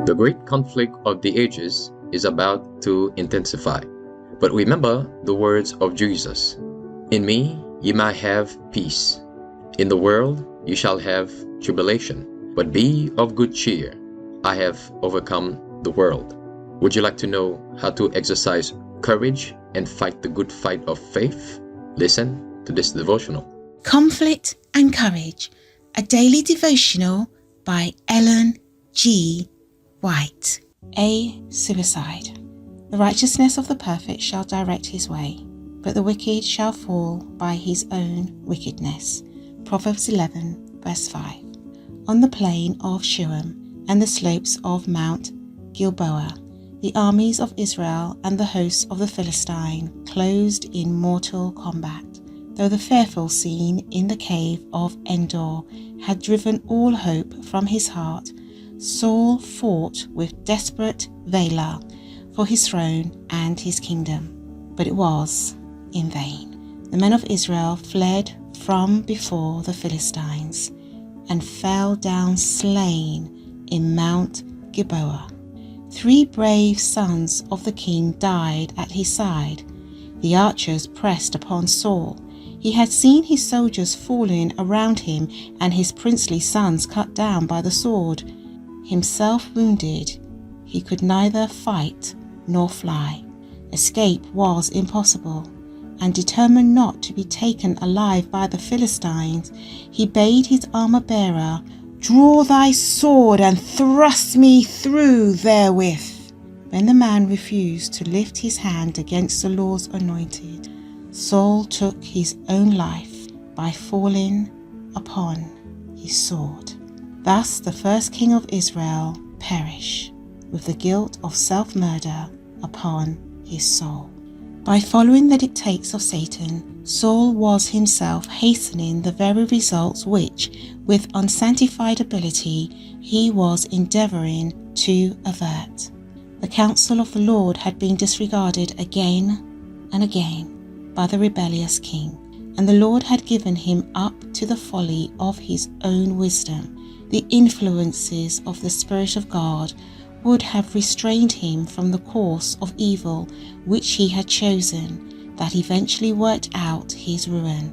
The great conflict of the ages is about to intensify. But remember the words of Jesus. In me ye might have peace. In the world you shall have tribulation. But be of good cheer. I have overcome the world. Would you like to know how to exercise courage and fight the good fight of faith? Listen to this devotional. Conflict and Courage, a daily devotional by Ellen G. White. A. Suicide. The righteousness of the perfect shall direct his way, but the wicked shall fall by his own wickedness. Proverbs 11, verse 5. On the plain of Shuam and the slopes of Mount Gilboa, the armies of Israel and the hosts of the Philistine closed in mortal combat. Though the fearful scene in the cave of Endor had driven all hope from his heart, Saul fought with desperate valor for his throne and his kingdom, but it was in vain. The men of Israel fled from before the Philistines and fell down slain in Mount Gilboa. 3 brave sons of the king died at his side. The archers pressed upon Saul. He had seen his soldiers falling around him and his princely sons cut down by the sword. Himself wounded, he could neither fight nor fly. Escape was impossible, and determined not to be taken alive by the Philistines, he bade his armor-bearer, "Draw thy sword and thrust me through therewith." When the man refused to lift his hand against the Lord's anointed, Saul took his own life by falling upon his sword. Thus the first king of Israel perished with the guilt of self-murder upon his soul. By following the dictates of Satan, Saul was himself hastening the very results which, with unsanctified ability, he was endeavoring to avert. The counsel of the Lord had been disregarded again and again by the rebellious king, and the Lord had given him up to the folly of his own wisdom. The influences of the Spirit of God would have restrained him from the course of evil which he had chosen, that eventually worked out his ruin.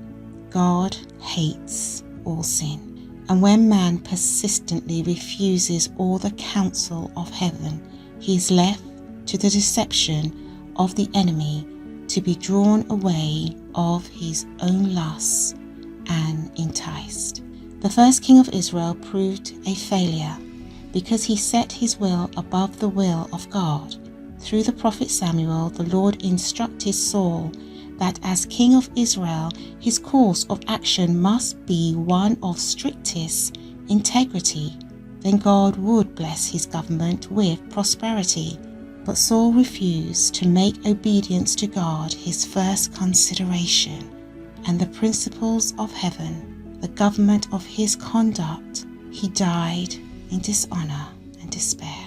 God hates all sin, and when man persistently refuses all the counsel of heaven, he is left to the deception of the enemy to be drawn away of his own lusts and enticed. The first king of Israel proved a failure because he set his will above the will of God. Through the prophet Samuel, the Lord instructed Saul that as king of Israel, his course of action must be one of strictest integrity. Then God would bless his government with prosperity. But Saul refused to make obedience to God his first consideration, and the principles of heaven, the government of his conduct. He died in dishonor and despair.